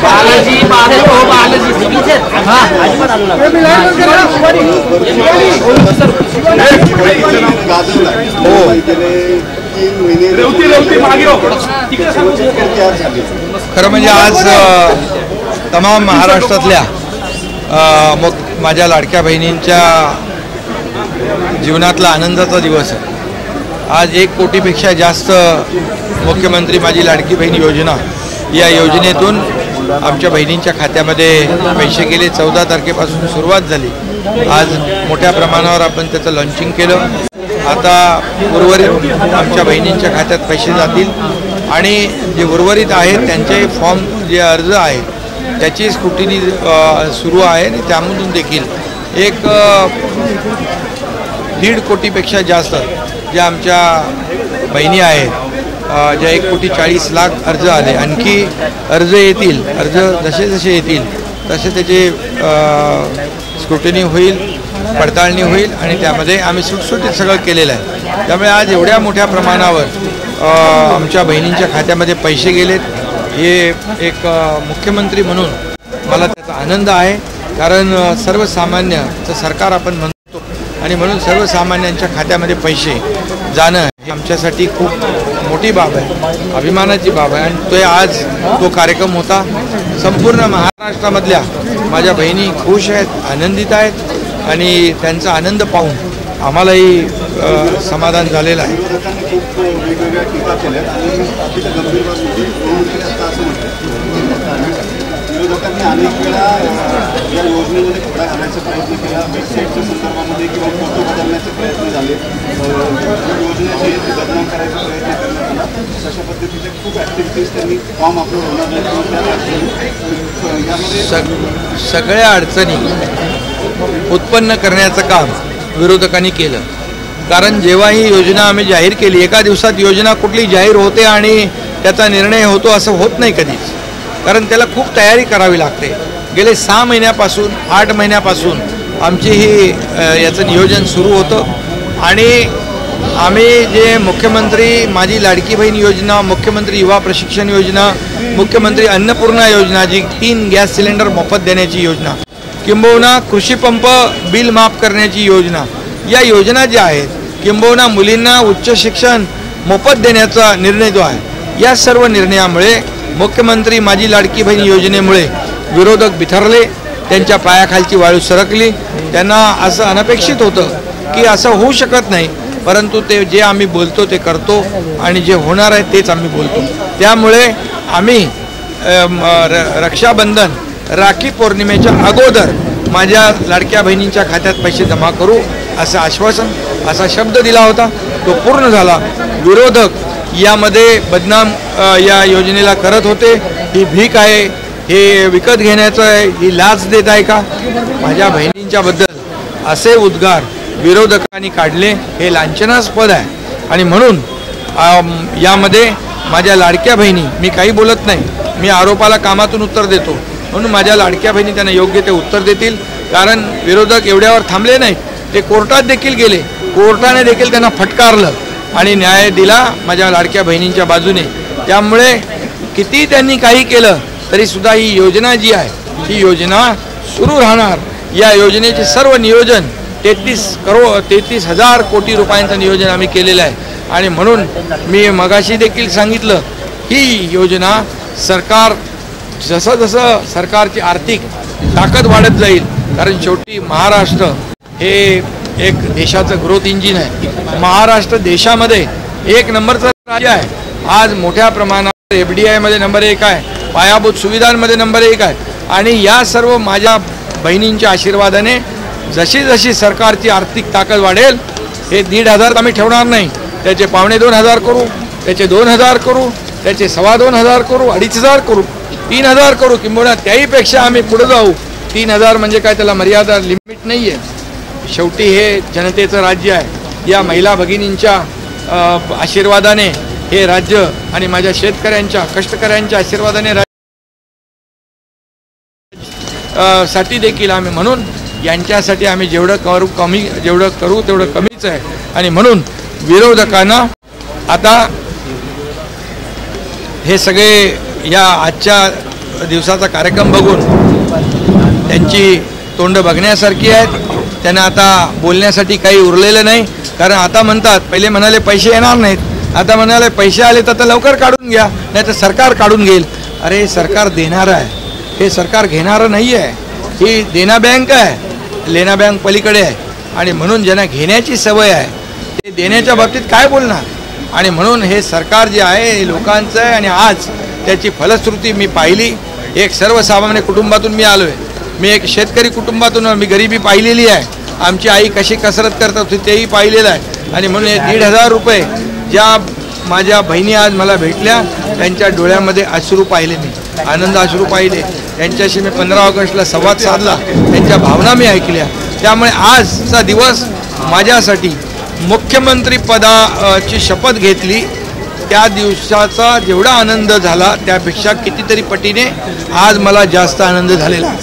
बालाजी खरं म्हणजे आज तमाम महाराष्ट्रातल्या माझ्या लाडक्या बहिणींच्या जीवनातला आनंदाचा दिवस आहे। आज 1 कोटीपेक्षा जास्त मुख्यमंत्री माझी लाडकी बहीण योजना या योजनेतून आमच्या बहिणींच्या खात्यामध्ये पैसे गेले। 14 तारखेपासून सुरुवात झाली। आज मोठ्या प्रमाणावर आपण त्याचं लॉन्चिंग केलं। आता उर्वरित आमच्या बहिणींच्या खात्यात पैसे जातील आणि जे उर्वरित आहेत त्यांचे फॉर्म जे अर्ज आहेत त्याची स्क्रुटिनी सुरू आहे आणि त्यामधून देखील 1.5 कोटीपेक्षा जास्त ज्या आमच्या बहिणी आहेत ज्या 1,40,00,000 अर्ज आले। आणखी अर्ज येतील। अर्ज जसे जसे येतील तसे त्याचे स्क्रुटिनी होईल, पडताळणी होईल आणि त्यामध्ये आम्ही सुटसुटीत सगळं केलेलं आहे। त्यामुळे आज एवढ्या मोठ्या प्रमाणावर आमच्या बहिणींच्या खात्यामध्ये पैसे गेलेत हे एक मुख्यमंत्री म्हणून मला त्याचा आनंद आहे। कारण सर्वसामान्यचं सरकार आपण म्हणतो आणि म्हणून सर्वसामान्यांच्या खात्यामध्ये पैसे जाणं हे आमच्यासाठी खूप मोठी बाब आहे, अभिमानाची बाब आहे। आणि तो आज तो कार्यक्रम होता। संपूर्ण महाराष्ट्रामधल्या माझ्या बहिणी खुश आहेत, आनंदित आहेत आणि त्यांचा आनंद पाहून आम्हालाही समाधान झालेलं आहे। विरोधकांनी अनेक वेळा या योजनेमध्ये खोडा घालण्याचा प्रयत्न केला, वेबसाईटच्या संदर्भामध्ये किंवा फोटो बदलण्याचे प्रयत्न झाले, योजनेचे बदनाम करायचा प्रयत्न करण्यात आला। अशा पद्धतीचे खूप ॲक्टिव्हिटीज त्यांनी फॉर्म अपलोड होणार नाही। सगळ्या अडचणी उत्पन्न करण्याचं काम विरोधकांनी केलं। कारण जेव्हा ही योजना आम्ही जाहीर केली, एका दिवसात योजना कुठली जाहीर होते आणि त्याचा निर्णय होतो असं होत नाही कधीच। कारण त्याला खूप तयारी करावी लागते। गेले 6 महिन्यापासून 8 महिन्यापासून आमची ही याचं नियोजन सुरू होतं आणि आम्ही जे मुख्यमंत्री माझी लाडकी बहीण योजना, मुख्यमंत्री युवा प्रशिक्षण योजना, मुख्यमंत्री अन्नपूर्णा योजना जी 3 गॅस सिलेंडर मोफत देण्याची योजना, किंबहुना कृषी पंप बिल माफ करण्याची योजना, या योजना ज्या आहेत, किंबहुना मुलींना उच्च शिक्षण मोफत देण्याचा निर्णय जो आहे, या सर्व निर्णयामुळे मुख्यमंत्री माझी लाडकी बहीण योजनेमुळे विरोधक बिथरले, त्यांच्या पायाखालची वाळू सरकली। त्यांना असं अनपेक्षित होतं की असं होऊ शकत नाही, परंतु ते जे आम्ही बोलतो ते करतो आणि जे होणार आहे तेच आम्ही बोलतो। त्यामुळे आम्ही रक्षाबंधन राखी पौर्णिमेच्या अगोदर माझ्या लाडक्या बहिणींच्या खात्यात पैसे जमा करू असं आश्वासन, असा शब्द दिला होता, तो पूर्ण झाला। विरोधक यामध्ये बदनाम या योजनेला करत होते। ही भीक आहे, हे विकत घेण्याचं आहे, ही लाच देत आहे का? माझ्या बहिणींच्या बद्दल असे उद्गार विरोधकांनी काढले हे लांछनास्पद आहे आणि म्हणून यामध्ये माझ्या लाडक्या बहिणी, मी काही बोलत नाही, मी आरोपाला कामातून उत्तर देतो, म्हणून माझ्या लाडक्या बहिणी त्यांना योग्य ते उत्तर देतील। कारण विरोधक एवढ्यावर थांबले नाहीत, ते कोर्टात देखील गेले, कोर्टाने देखील त्यांना फटकारलं आणि न्याय दिला माझ्या लाडक्या बहिणींच्या बाजूने। त्यामुळे किती त्यांनी काही केलं तरी सुद्धा ही योजना जी आहे ही योजना सुरू राहणार। या योजनेचे सर्व नियोजन 33,000 कोटी रुपयांचं नियोजन आम्ही केलेलं आहे आणि म्हणून मी मगाशी देखील सांगितलं ही योजना सरकार जसं जसं सरकारची आर्थिक ताकद वाढत जाईल, कारण शेवटी महाराष्ट्र हे एक देशाचं ग्रोथ इंजिन आहे। महाराष्ट्र देशामध्ये 1 नंबरचं राज्य आहे। आज मोठ्या प्रमाणात FDI मध्ये नंबर 1 आहे, पायाभूत सुविधांमध्ये नंबर 1 आहे आणि या सर्व माझ्या बहिणींच्या आशीर्वादाने जशी जशी सरकारची आर्थिक ताकद वाढेल, हे 1,500 आम्ही ठेवणार नाही, त्याचे 2,25,000 करू, त्याचे 2,000 करू, त्याचे 2,25,000 करू, 2,500 करू, 3,000 करू, किंबहुना त्याहीपेक्षा आम्ही पुढे जाऊ। 3,000 म्हणजे काय, त्याला मर्यादा लिमिट नाही आहे। शेवटी हे जनतेचं राज्य आहे। या महिला भगिनींच्या आशीर्वादाने हे राज्य आणि माझ्या शेतकऱ्यांच्या, कष्टकऱ्यांच्या आशीर्वादाने साठी देखील आम्ही म्हणून यांच्यासाठी आम्ही जेवढं करू तेवढं कमीच आहे. आणि म्हणून विरोधकांना आता हे सगळे या आजच्या दिवसाचा कार्यक्रम बघून त्यांची तोंड बघण्यासारखी आहेत. त्यांना आता बोलण्यासाठी काही उरलेलं नाही. कारण आता म्हणतात, पहिले म्हणाले पैसे येणार नाहीत, आता म्हणाले पैसे आले तर लवकर काढून घ्या, नाही तर सरकार काढून घेईल. अरे सरकार देणारं आहे, हे सरकार घेणारं नाही आहे. ही देना बँक आहे, लेना बँक पलीकडे आहे. आणि म्हणून ज्यांना घेण्याची सवय आहे ते देण्याच्या बाबतीत काय बोलणार. आणि म्हणून हे सरकार जे आहे हे लोकांचं आहे. आणि आज त्याची फलश्रुती मी पाहिली. एक सर्वसामान्य कुटुंबातून मी आलो आहे. मी एक शेतकरी कुटुंबातून, मी गरिबी पाहिलेली आहे. आमची आई कशी कसरत करत होती तेही पाहिलेलं आहे. आणि म्हणून हे 1,500 रुपये ज्या माझ्या बहिणी आज मला भेटल्या त्यांच्या डोळ्यामध्ये अश्रू पाहिले, मी आनंद अश्रू पाहिले. त्यांच्याशी मी 15 ऑगस्टला संवाद साधला, त्यांच्या भावना मी ऐकल्या. त्यामुळे आजचा दिवस माझ्यासाठी मुख्यमंत्री पदाची शपथ घेतली त्या दिवसाचा जेवढा आनंद झाला त्यापेक्षा कितीतरी पटीने आज मला जास्त आनंद झालेला.